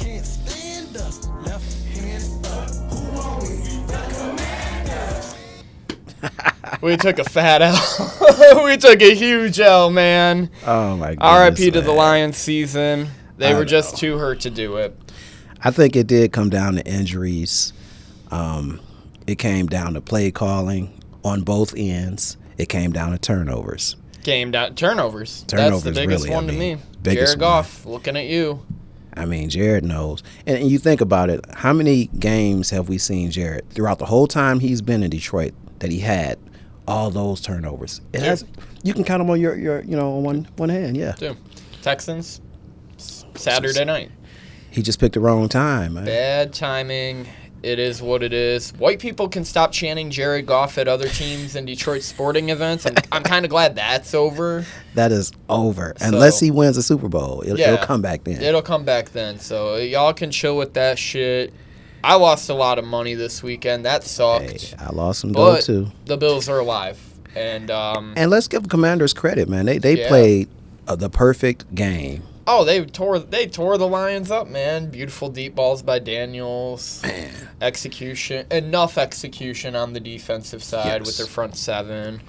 can't stand us. Left hand up. Who are we? The Commanders. We took a fat L. We took a huge L, man. Oh, my goodness. R.I.P. to man. the Lions season. They I were just know. too hurt to do it. I think it did come down to injuries. It came down to play calling on both ends. It came down to turnovers. Turnovers. That's the Turnovers, biggest really, one I to mean, me. biggest Jared Goff, looking at you. I mean, Jared knows. And you think about it, how many games have we seen Jared throughout the whole time he's been in Detroit that he had all those turnovers? It has, you can count them on your on one hand, yeah. Two. Texans, Saturday night. He just picked the wrong time, man. Bad timing. It is what it is. White people can stop chanting Jared Goff at other teams and Detroit sporting events. I'm kind of glad that's over. That is over. Unless he wins a Super Bowl. It'll come back then. It'll come back then. So y'all can chill with that shit. I lost a lot of money this weekend. That sucked. Hey, I lost some dough too. The Bills are alive. And let's give the Commanders credit, man. They played the perfect game. Oh, they tore the Lions up, man. Beautiful deep balls by Daniels. Man. Enough execution on the defensive side with their front seven.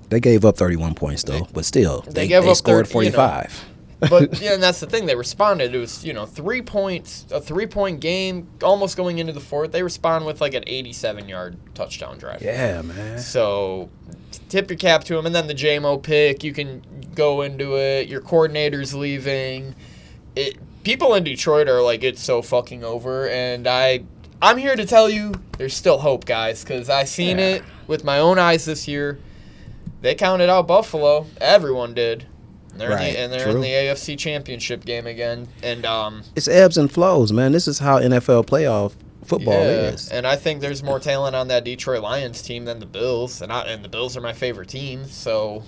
They gave up 31 points though, but still they scored 45. But and that's the thing. They responded. It was 3 points, a 3-point game, almost going into the fourth. They respond with like an 87-yard touchdown drive. Yeah, man. So tip your cap to them, and then the JMO pick. You can go into it. Your coordinator's leaving. People in Detroit are like, it's so fucking over, and I'm here to tell you there's still hope, guys, because I seen it with my own eyes this year. They counted out Buffalo. Everyone did. They're in the AFC Championship game again, and it's ebbs and flows, man. This is how NFL playoff football is. And I think there's more talent on that Detroit Lions team than the Bills, and the Bills are my favorite team. So,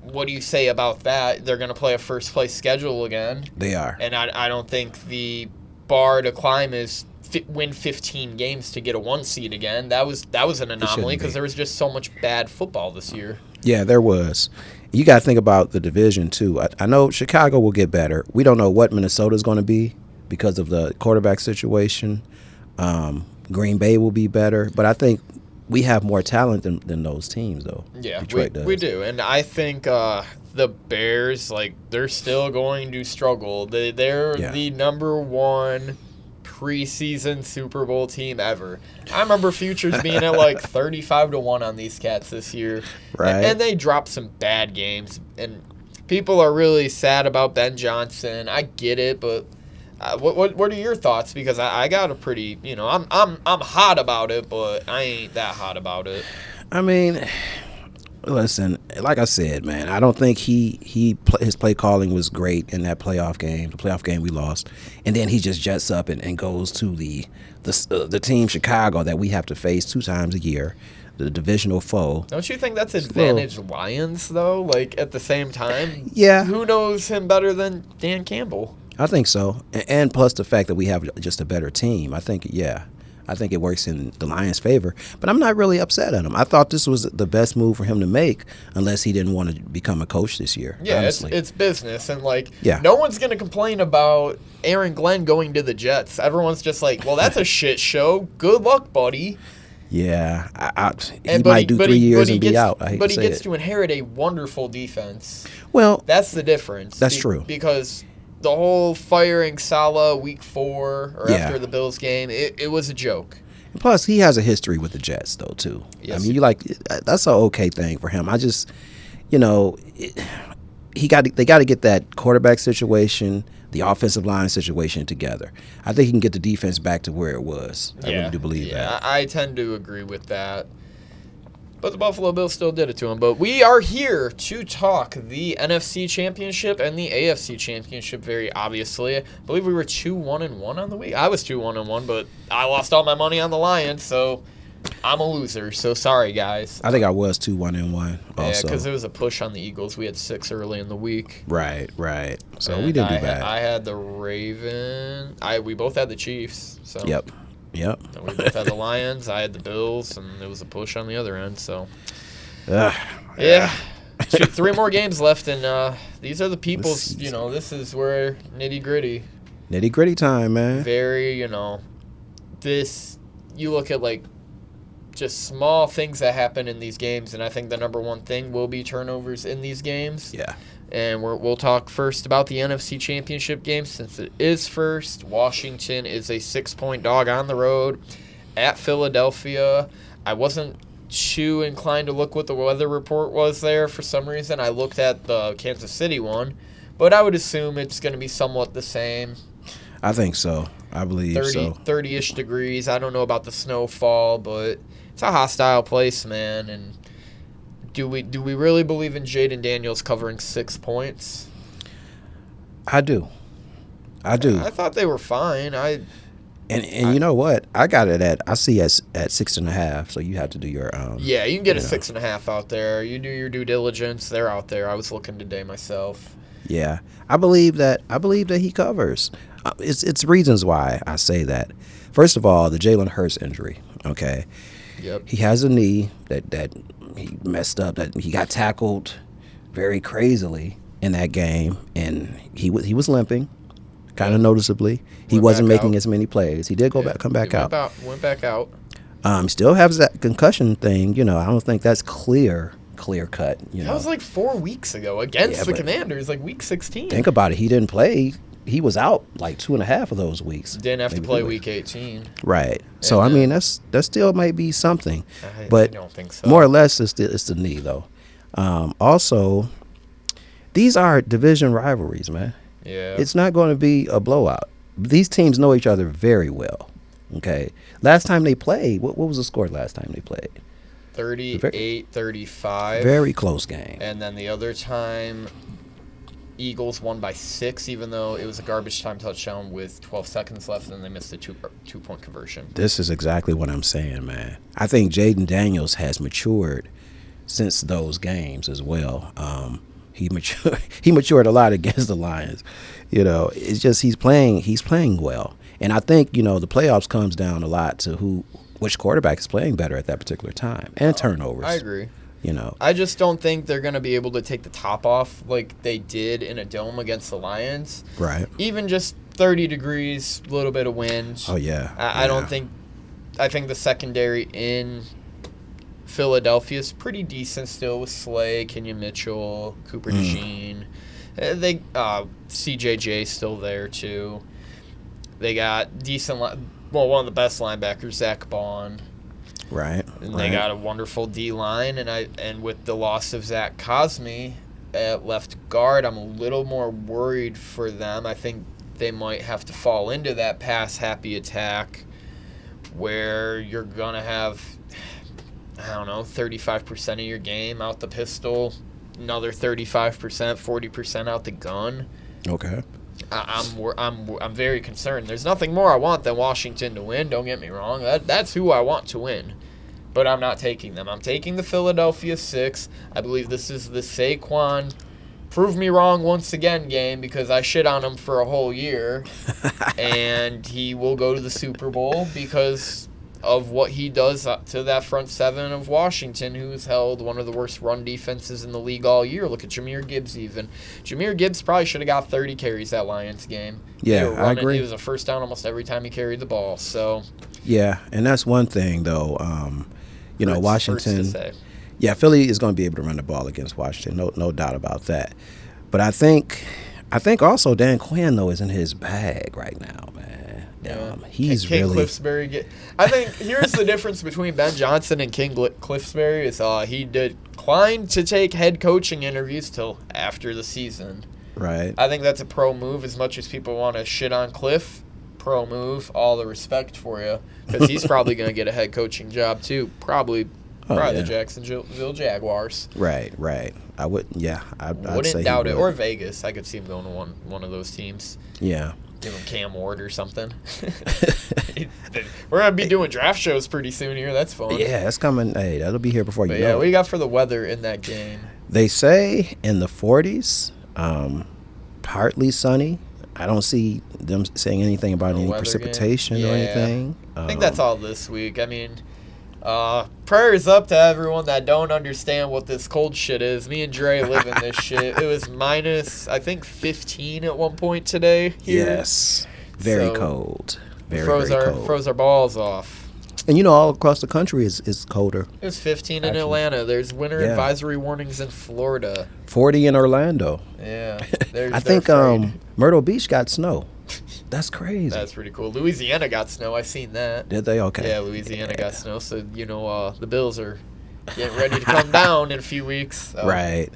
what do you say about that? They're going to play a first place schedule again. They are, and I don't think the bar to climb is win 15 games to get a 1 seed again. That was an anomaly because there was just so much bad football this year. Yeah, there was. You got to think about the division, too. I know Chicago will get better. We don't know what Minnesota's going to be because of the quarterback situation. Green Bay will be better. But I think we have more talent than those teams, though. Yeah, Detroit does. We do. And I think the Bears, they're still going to struggle. They're the number one preseason Super Bowl team ever. I remember futures being at 35-1 on these cats this year. Right. And they dropped some bad games. And people are really sad about Ben Johnson. I get it, but what are your thoughts? Because I got a pretty, I'm hot about it, but I ain't that hot about it. I mean, listen, like I said, man, I don't think his play calling was great in that playoff game, the playoff game we lost. And then he just jets up and goes to the team Chicago that we have to face 2 times a year, the divisional foe. Don't you think that's advantage Lions, though? At the same time? Yeah. Who knows him better than Dan Campbell? I think so. And plus the fact that we have just a better team. I think it works in the Lions' favor. But I'm not really upset at him. I thought this was the best move for him to make unless he didn't want to become a coach this year. Yeah, honestly. it's business. And, no one's going to complain about Aaron Glenn going to the Jets. Everyone's just like, well, that's a shit show. Good luck, buddy. Yeah. He might do 3 years and be out. But he gets to inherit a wonderful defense. Well, that's the difference. That's true. Because the whole firing Saleh week 4 or after the Bills game, it was a joke. And plus, he has a history with the Jets, though, too. Yes. I mean, that's an okay thing for him. I just, they got to get that quarterback situation, the offensive line situation together. I think he can get the defense back to where it was. I really do believe that. I tend to agree with that. But the Buffalo Bills still did it to him. But we are here to talk the NFC Championship and the AFC Championship, very obviously. I believe we were 2-1-1 on the week. I was 2-1-1, but I lost all my money on the Lions, so I'm a loser. So sorry, guys. I think I was 2-1-1 also. Yeah, because there was a push on the Eagles. We had 6 early in the week. Right. So we didn't do bad. I had the Ravens. We both had the Chiefs. So. Yep. And we both had the Lions. I had the Bills, and there was a push on the other end. So, yeah. Shoot, 3 more games left, and these are the people's. This is where nitty gritty. Nitty gritty time, man. Very, this. You look at like just small things that happen in these games, and I think the number one thing will be turnovers in these games. Yeah. And we'll talk first about the NFC Championship game since it is first. Washington is a 6-point dog on the road at Philadelphia. I wasn't too inclined to look what the weather report was there for some reason. I looked at the Kansas City one, but I would assume it's going to be somewhat the same. I think so. I believe 30-ish degrees. I don't know about the snowfall, but it's a hostile place, man. And do we really believe in Jaden Daniels covering 6 points? I do. I thought they were fine. And you know what? I got it I see at 6.5. So you have to do your Yeah, you can get a 6.5 out there. You do your due diligence. They're out there. I was looking today myself. Yeah, I believe that he covers. It's reasons why I say that. First of all, the Jalen Hurts injury. Okay. Yep. He has a knee that he messed up. That he got tackled very crazily in that game, and he was limping, kind of noticeably. He wasn't making as many plays. He did come back out. Went back out. Still has that concussion thing. I don't think that's clear cut. That was like 4 weeks ago against the Commanders, like week 16. Think about it. He didn't play. He was out like 2.5 of those weeks. Didn't have to play week 18. Right. So I mean, that still might be something. But I don't think so. More or less, it's the knee though. Also, these are division rivalries, man. Yeah. It's not going to be a blowout. These teams know each other very well. Okay. Last time they played, what was the score last time they played? 38-35. Very close game. And then the other time, Eagles won by 6, even though it was a garbage time touchdown with 12 seconds left, and they missed a two-point conversion. This is exactly what I'm saying, man. I think Jaden Daniels has matured since those games as well. He matured a lot against the Lions. It's just he's playing well. And I think, the playoffs comes down a lot to which quarterback is playing better at that particular time, and turnovers. I agree. I just don't think they're going to be able to take the top off like they did in a dome against the Lions. Right. Even just 30 degrees, a little bit of wind. Oh, yeah. I don't think – I think the secondary in Philadelphia is pretty decent still with Slay, Kenyon Mitchell, Cooper DeJean. CJJ still there too. They got decent – one of the best linebackers, Zach Bond. Right. And they got a wonderful D-line, and with the loss of Zach Cosme at left guard, I'm a little more worried for them. I think they might have to fall into that pass-happy attack where you're going to have, 35% of your game out the pistol, another 35%, 40% out the gun. Okay. I'm very concerned. There's nothing more I want than Washington to win. Don't get me wrong. That's who I want to win. But I'm not taking them. I'm taking the Philadelphia 6. I believe this is the Saquon prove me wrong once again game because I shit on him for a whole year. And he will go to the Super Bowl because of what he does to that front seven of Washington, who's held one of the worst run defenses in the league all year. Look at Jahmyr Gibbs even. Jahmyr Gibbs probably should have got 30 carries that Lions game. Yeah, I agree. It was a first down almost every time he carried the ball. So yeah, and that's one thing, though. Washington. Hurts to say. Yeah, Philly is going to be able to run the ball against Washington. No doubt about that. But I think also Dan Quinn, though, is in his bag right now, man. He's King really. Cliffsbury I think here's the difference between Ben Johnson and King Cliffsbury is he declined to take head coaching interviews till after the season. Right. I think that's a pro move. As much as people want to shit on Cliff, pro move. All the respect for you because he's probably going to get a head coaching job too. Probably the Jacksonville Jaguars. Right. I would. Yeah, I'd wouldn't doubt it. Or Vegas. I could see him going to one of those teams. Yeah. Give him Cam Ward or something. We're going to be doing draft shows pretty soon here. That's fun. Yeah, that's coming. Hey, that'll be here before you know it. Yeah, what do you got for the weather in that game? They say in the 40s, partly sunny. I don't see them saying anything about any precipitation or anything. I think that's all this week. I mean, Prayers up to everyone that don't understand what this cold shit is. Me and Dre live in this shit. It was minus, I think, 15 at one point today here. Yes. Very So, cold. Very, froze very our cold. froze our balls off. And you know, all across the country is colder. It was 15 in Actually, Atlanta. There's winter yeah. advisory warnings in Florida. 40 in Orlando. Yeah. I think Myrtle Beach got snow. That's crazy. That's pretty cool. Louisiana got snow. I seen that. Did they? Okay. Yeah, Louisiana got snow. So, you know, the Bills are getting ready to come down in a few weeks. So. Right.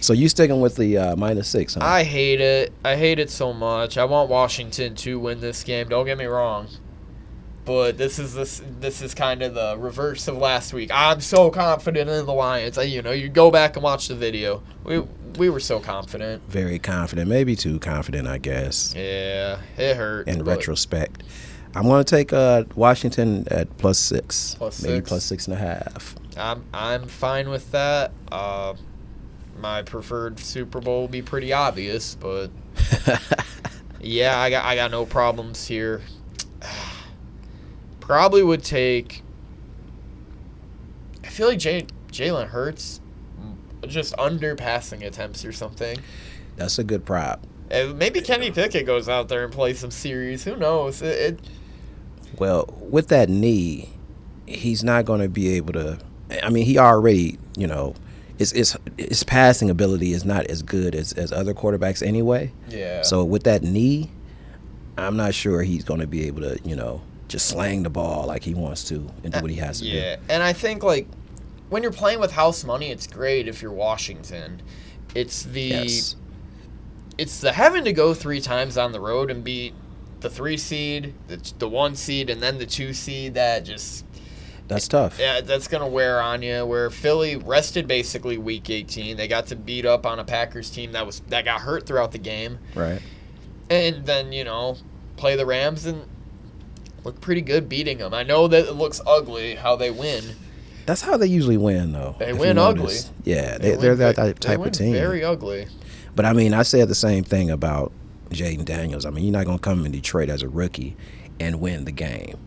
So you sticking with the -6, huh? I hate it. I hate it so much. I want Washington to win this game. Don't get me wrong. But this is kind of the reverse of last week. I'm so confident in the Lions. You go back and watch the video. We were so confident. Very confident. Maybe too confident, I guess, Yeah, it hurt. in but retrospect. I'm going to take Washington at +6. Plus maybe six. +6.5. I'm fine with that. My preferred Super Bowl will be pretty obvious, but yeah, I got no problems here. Probably would take. I feel like Jalen Hurts just under passing attempts or something. That's a good prop. Maybe Kenny Pickett goes out there and plays some series. Who knows? Well, with that knee, he's not going to be able to. I mean, he already, his passing ability is not as good as other quarterbacks anyway. Yeah. So with that knee, I'm not sure he's going to be able to, just slang the ball like he wants to and do what he has to do. Yeah, and I think, like, when you're playing with house money, it's great if you're Washington. It's Yes. it's the having to go 3 times on the road and beat the 3 seed, the 1 seed, and then the 2 seed. That's tough. Yeah, that's gonna wear on you. Where Philly rested basically week 18, they got to beat up on a Packers team that got hurt throughout the game, Right. and then play the Rams and look pretty good beating them. I know that it looks ugly how they win. That's how they usually win, though. They if win you ugly. notice. Yeah, They they're win that they type win of team. Very ugly. But I mean, I said the same thing about Jaden Daniels. I mean, you're not going to come in Detroit as a rookie and win the game.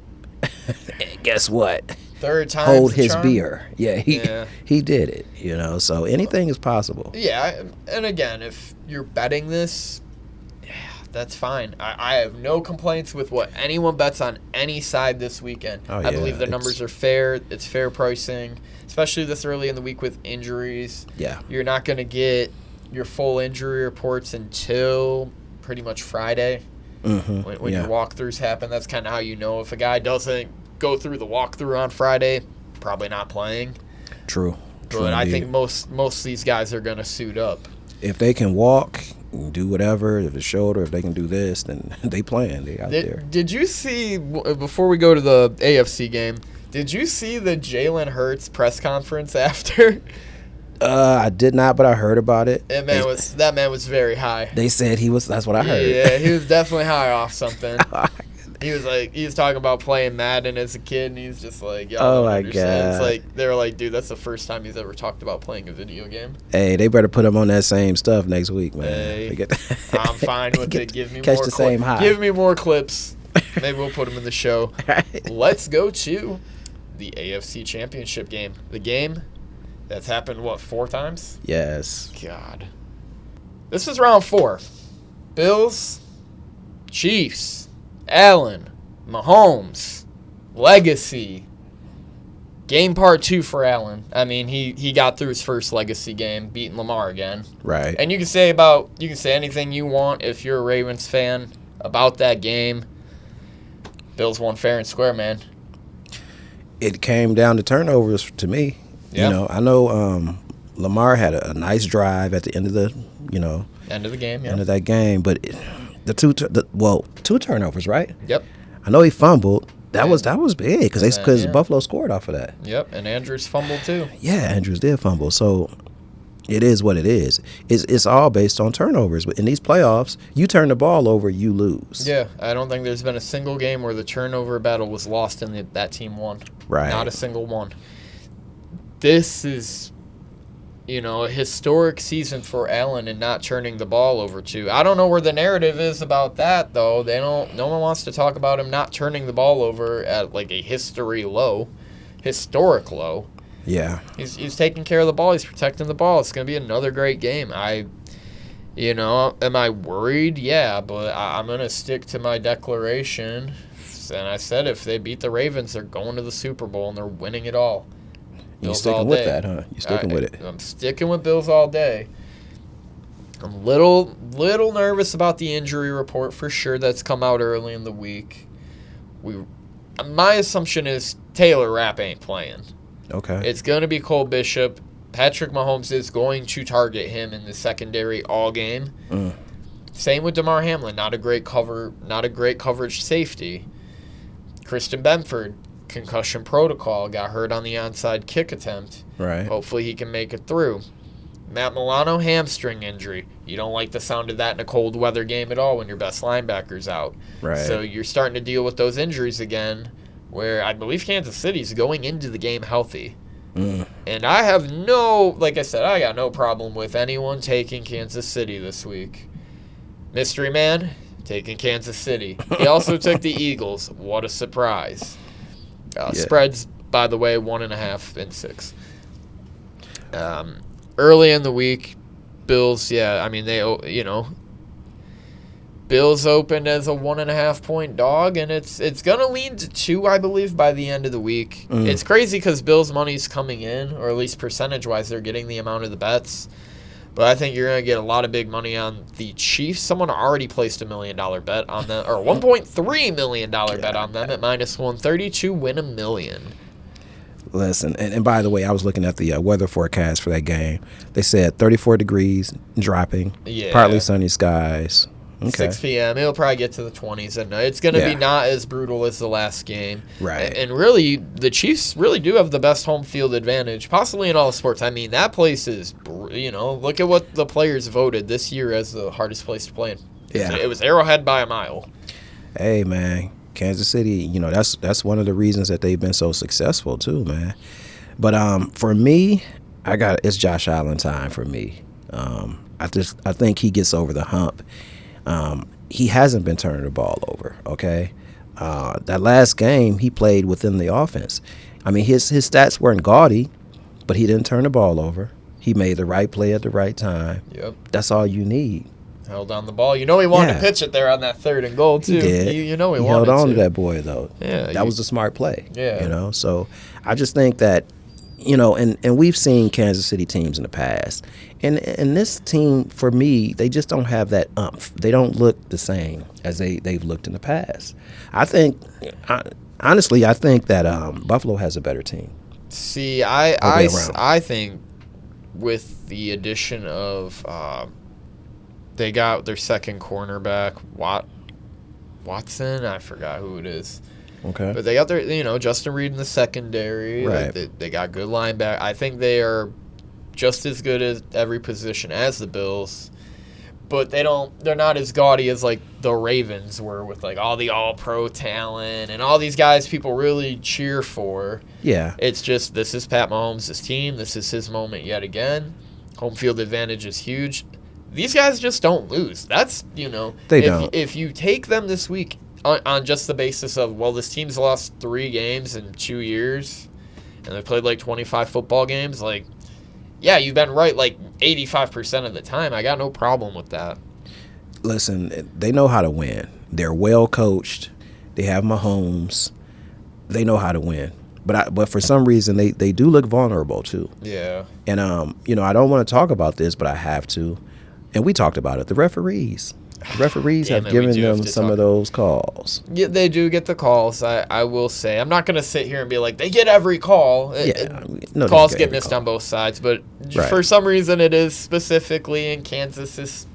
And guess what? Third time. Hold his beer. Yeah, Yeah. he did it. So anything is possible. Yeah, and again, if you're betting this, yeah, that's fine. I have no complaints with what anyone bets on any side this weekend. Oh, I yeah, believe the numbers are fair. It's fair pricing, especially this early in the week with injuries. Yeah. You're not going to get your full injury reports until pretty much Friday Mm-hmm. when your walkthroughs happen. That's kind of how you know if a guy doesn't go through the walkthrough on Friday, probably not playing. True. But I think most of these guys are going to suit up. If they can walk, do whatever, if it's shoulder, if they can do this, then they playing. They out there. Did you see, before we go to the AFC game, did you see the Jalen Hurts press conference after? I did not, but I heard about it. That man was very high. They said he was. That's what I heard. Yeah, he was definitely high off something. He was talking about playing Madden as a kid, and he's just like, "Yo, Oh don't my understand." It's God. like they were like, "Dude, that's the first time he's ever talked about playing a video game." Hey, they better put him on that same stuff next week, man. Hey, Forget- I'm fine with it. Give me catch more the same high. Give me more clips. Maybe we'll put him in the show. Right. Let's go to the AFC Championship game. The game that's happened, 4 times? Yes. God. This is round 4. Bills, Chiefs, Allen, Mahomes, Legacy. Game part 2 for Allen. I mean, he got through his first Legacy game, beating Lamar again. Right. And you can say anything you want if you're a Ravens fan about that game. Bills won fair and square, man. It came down to turnovers to me. Yeah. I know Lamar had a nice drive at the end of the, End of the game, yeah. end of that game, but two turnovers, right? Yep. I know he fumbled. That Yeah. was big because Yeah. Buffalo scored off of that. Yep, and Andrews fumbled too. Yeah, Andrews did fumble. So it is what it is. It's all based on turnovers. But in these playoffs, you turn the ball over, you lose. Yeah, I don't think there's been a single game where the turnover battle was lost and that team won. Right. Not a single one. This is, a historic season for Allen and not turning the ball over too. I don't know where the narrative is about that though. No one wants to talk about him not turning the ball over at like a history low. historic low. Yeah. He's taking care of the ball. He's protecting the ball. It's going to be another great game. Am I worried? Yeah, but I'm going to stick to my declaration. And I said if they beat the Ravens, they're going to the Super Bowl and they're winning it all. You sticking with that, huh? You sticking with it? I'm sticking with Bills all day. I'm a little nervous about the injury report for sure that's come out early in the week. My assumption is Taylor Rapp ain't playing. Okay. It's going to be Cole Bishop. Patrick Mahomes is going to target him in the secondary all game. Same with DeMar Hamlin. Not a great coverage safety. Kristen Benford, concussion protocol, got hurt on the onside kick attempt. Right. Hopefully he can make it through. Matt Milano, hamstring injury. You don't like the sound of that in a cold weather game at all when your best linebacker's out. Right. So you're starting to deal with those injuries again, where I believe Kansas City's going into the game healthy. And I have like I said, I got no problem with anyone taking Kansas City this week. Mystery Man, taking Kansas City. He also took the Eagles. What a surprise. Spreads, by the way, 1.5 and 6. Early in the week, Bills, Bills opened as a 1.5 point dog, and it's going to lean to 2, I believe, by the end of the week. It's crazy because Bills' money's coming in, or at least percentage-wise, they're getting the amount of the bets. But I think you're going to get a lot of big money on the Chiefs. Someone already placed $1 million bet on them, or $1.3 million bet on them at -130 to win $1 million. Listen, and by the way, I was looking at the weather forecast for that game. They said 34 degrees, dropping, partly sunny skies. Okay. 6 p.m. It'll probably get to the 20s at night. It's going to be not as brutal as the last game. Right. And really, the Chiefs really do have the best home field advantage, possibly in all sports. I mean, that place is, look at what the players voted this year as the hardest place to play in. Yeah. It was Arrowhead by a mile. Hey, man, Kansas City, that's one of the reasons that they've been so successful too, man. But for me, it's Josh Allen time for me. I think he gets over the hump. He hasn't been turning the ball over, okay? That last game, he played within the offense. I mean, his stats weren't gaudy, but he didn't turn the ball over. He made the right play at the right time. Yep. That's all you need. Held on the ball. He wanted to pitch it there on that 3rd and goal, too. He did. He held on to that boy, though. Yeah. That was a smart play. Yeah. So I just think that, and we've seen Kansas City teams in the past. And this team, for me, they just don't have that umph. They don't look the same as they've looked in the past. I think that Buffalo has a better team. See, I think with the addition of they got their second cornerback, Watson. I forgot who it is. Okay. But they got their, Justin Reed in the secondary. Right. They got good linebacker. I think they are just as good at every position as the Bills, but they're not as gaudy as like the Ravens were with like all the all-pro talent and all these guys people really cheer for. Yeah. It's just this is Pat Mahomes' team. This is his moment yet again. Home field advantage is huge. These guys just don't lose. That's, They don't. If you take them this week on just the basis of, well, this team's lost 3 games in 2 years and they played like 25 football games, like, yeah, you've been right like 85% of the time. I got no problem with that. Listen, they know how to win. They're well coached. They have Mahomes. They know how to win. But for some reason, they do look vulnerable too. Yeah. And I don't want to talk about this, but I have to. And we talked about it. The referees. Have given them some of those calls. Yeah, they do get the calls. I will say. I'm not going to sit here and be like, they get every call. Calls get missed on both sides. But for some reason, it is specifically in Kansas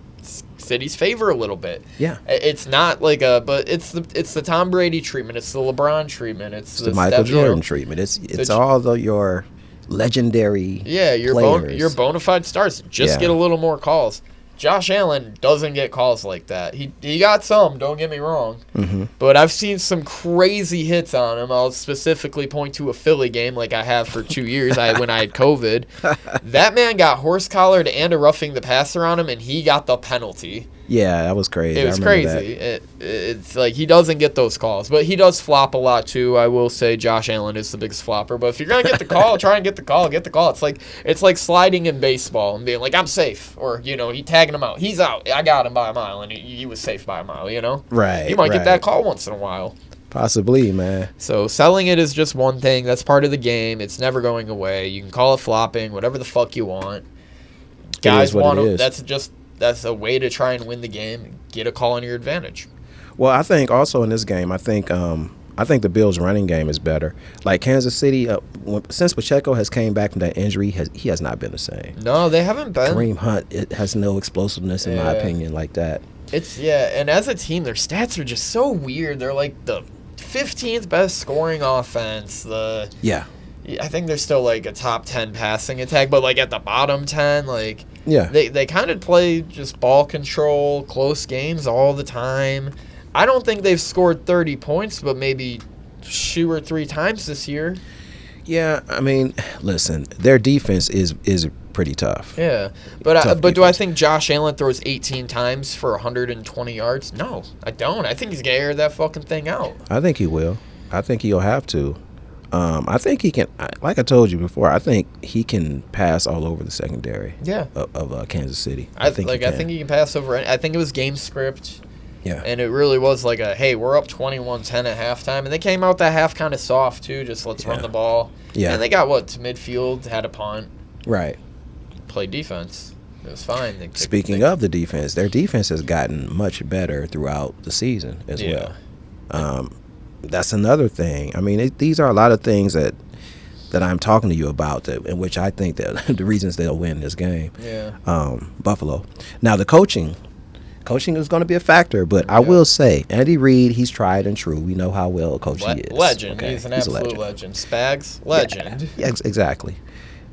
City's favor a little bit. Yeah. It's not like but it's the Tom Brady treatment. It's the LeBron treatment. It's the Michael Jordan treatment. It's all your legendary players. your bona fide stars. Just get a little more calls. Josh Allen doesn't get calls like that. He got some, don't get me wrong. Mm-hmm. But I've seen some crazy hits on him. I'll specifically point to a Philly game like I have for 2 years when I had COVID. That man got horse-collared and a roughing the passer on him, and he got the penalty. Yeah, that was crazy. It was I remember crazy. It's like he doesn't get those calls, but he does flop a lot too. I will say Josh Allen is the biggest flopper. But if you're gonna get the call, try and get the call. Get the call. It's like sliding in baseball and being like, I'm safe, or he tagging him out. He's out. I got him by a mile, and he was safe by a mile. Right. You might get right. that call once in a while. Possibly, man. So selling it is just one thing. That's part of the game. It's never going away. You can call it flopping, whatever the fuck you want. Guys want to. That's a way to try and win the game. Get a call on your advantage. Well, I think also in this game, I think the Bills' running game is better. Like Kansas City, since Pacheco has came back from that injury, he has not been the same. No, they haven't been. Kareem Hunt, it has no explosiveness in my opinion like that. And as a team, their stats are just so weird. They're like the 15th best scoring offense. Yeah. I think they're still like a top 10 passing attack, but like at the bottom 10, like yeah, they kind of play just ball control, close games all the time. I don't think they've scored 30 points, but maybe 2 or 3 times this year. Yeah, I mean, listen, their defense is pretty tough. Yeah, but do I think Josh Allen throws 18 times for 120 yards? No, I don't. I think he's gonna air that fucking thing out. I think he will. I think he'll have to. I think he can. Like I told you before, I think he can pass all over the secondary. Yeah. Of Kansas City. I think he can pass over. I think it was game script. Yeah. And it really was like hey, we're up 21-10 at halftime, and they came out that half kind of soft too. Just let's run the ball. Yeah. And they got to midfield, had a punt. Right. Played defense. It was fine. Speaking of the defense, their defense has gotten much better throughout the season as well. That's another thing. I mean, these are a lot of things that I'm talking to you about, in which I think that the reasons they'll win this game. Yeah. Buffalo. Now, the coaching is going to be a factor, but I will say, Andy Reid, he's tried and true. We know how well a coach he is. Legend. Okay? He's an absolute legend. Spags, legend. Yeah, exactly.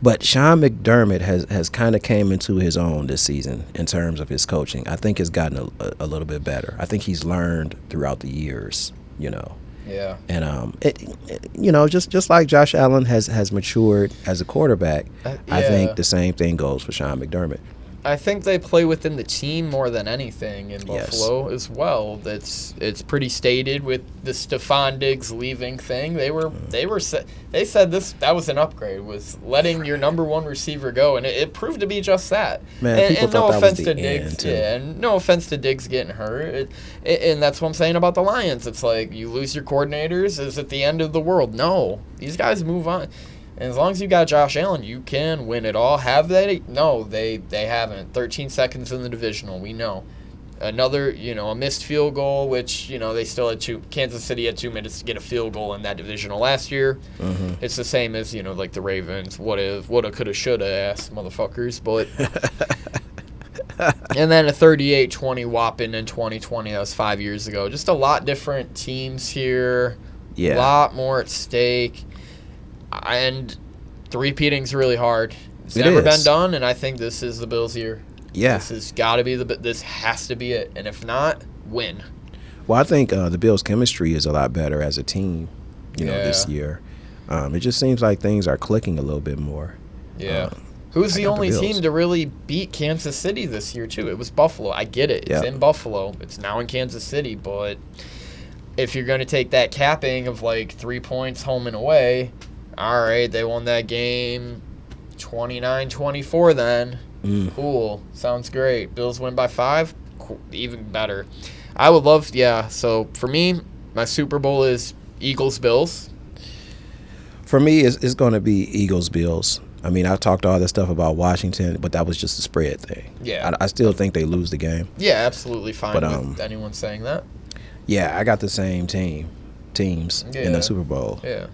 But Sean McDermott has kind of came into his own this season in terms of his coaching. I think it's gotten a little bit better. I think he's learned throughout the years, Yeah. And just like Josh Allen has matured as a quarterback, I think the same thing goes for Sean McDermott. I think they play within the team more than anything in Buffalo as well. It's pretty stated with the Stephon Diggs leaving thing. They said that was an upgrade, was letting your number one receiver go, and it proved to be just that. Man, people thought that was the Diggs, end, too. and no offense to Diggs getting hurt, and that's what I'm saying about the Lions. It's like you lose your coordinators, is it the end of the world? No, these guys move on. And as long as you got Josh Allen, you can win it all. Have they? No, they haven't. 13 seconds in the divisional, we know. Another, a missed field goal, which, they still had Kansas City had 2 minutes to get a field goal in that divisional last year. Mm-hmm. It's the same as, like the Ravens. Woulda, coulda, shoulda ass motherfuckers. But and then a 38-20 whopping in 2020. That was 5 years ago. Just a lot different teams here. Yeah. A lot more at stake. And three-peating's really hard. It's never been done, and I think this is the Bills' year. Yeah. This has to be it. And if not, win. Well, I think the Bills' chemistry is a lot better as a team, this year. It just seems like things are clicking a little bit more. Yeah. Who's the only team to really beat Kansas City this year, too? It was Buffalo. I get it. It's in Buffalo. It's now in Kansas City. But if you're going to take that capping of, 3 points home and away, all right, they won that game 29-24 then. Cool. Sounds great. Bills win by 5. Cool. Even better. I would love, so for me, my Super Bowl is Eagles-Bills. For me, it's going to be Eagles-Bills. I mean, I talked all this stuff about Washington, but that was just a spread thing. Yeah. I still think they lose the game. Yeah, absolutely fine with anyone saying that. Yeah, I got the same teams in the Super Bowl. Yeah.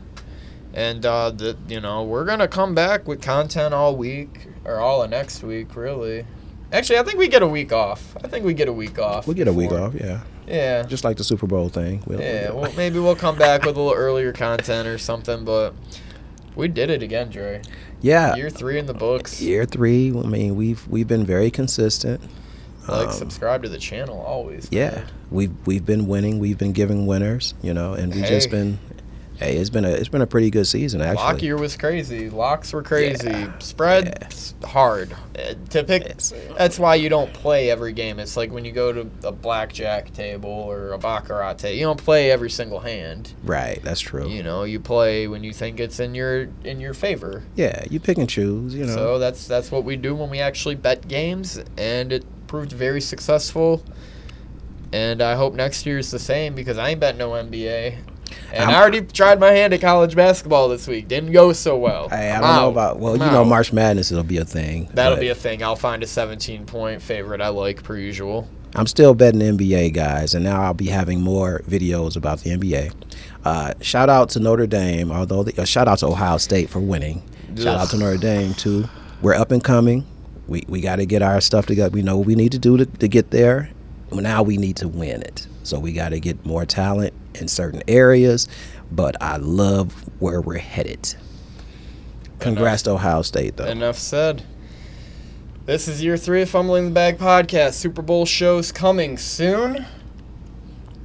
And, we're going to come back with content all week, or all of next week, really. Actually, I think we get a week off. We get a week off, yeah. Yeah. Just like the Super Bowl thing. Maybe we'll come back with a little earlier content or something, but we did it again, Dre. Yeah. Year 3 in the books. Year 3, I mean, we've been very consistent. Subscribe to the channel always. Yeah. Man. We've been winning. We've been giving winners, and we've just been Hey, it's been a pretty good season actually. Lock year was crazy. Locks were crazy. Spread hard to pick. That's why you don't play every game. It's like when you go to a blackjack table or a baccarat table. You don't play every single hand. Right, that's true. You know, you play when you think it's in your favor. Yeah, you pick and choose. You know. So that's what we do when we actually bet games, and it proved very successful. And I hope next year's the same because I ain't betting no NBA. And I already tried my hand at college basketball this week. Didn't go so well. Hey, I don't know about. Well, you know, March Madness will be a thing. That'll be a thing. I'll find a 17-point favorite I like per usual. I'm still betting NBA, guys, and now I'll be having more videos about the NBA. Shout out to Notre Dame, shout out to Ohio State for winning. Shout out to Notre Dame too. We're up and coming. We got to get our stuff together. We know what we need to do to get there. Now we need to win it. So we got to get more talent in certain areas, but I love where we're headed. Congrats to Ohio State, though. Enough said. This is year 3 of Fumbling the Bag podcast. Super Bowl shows coming soon.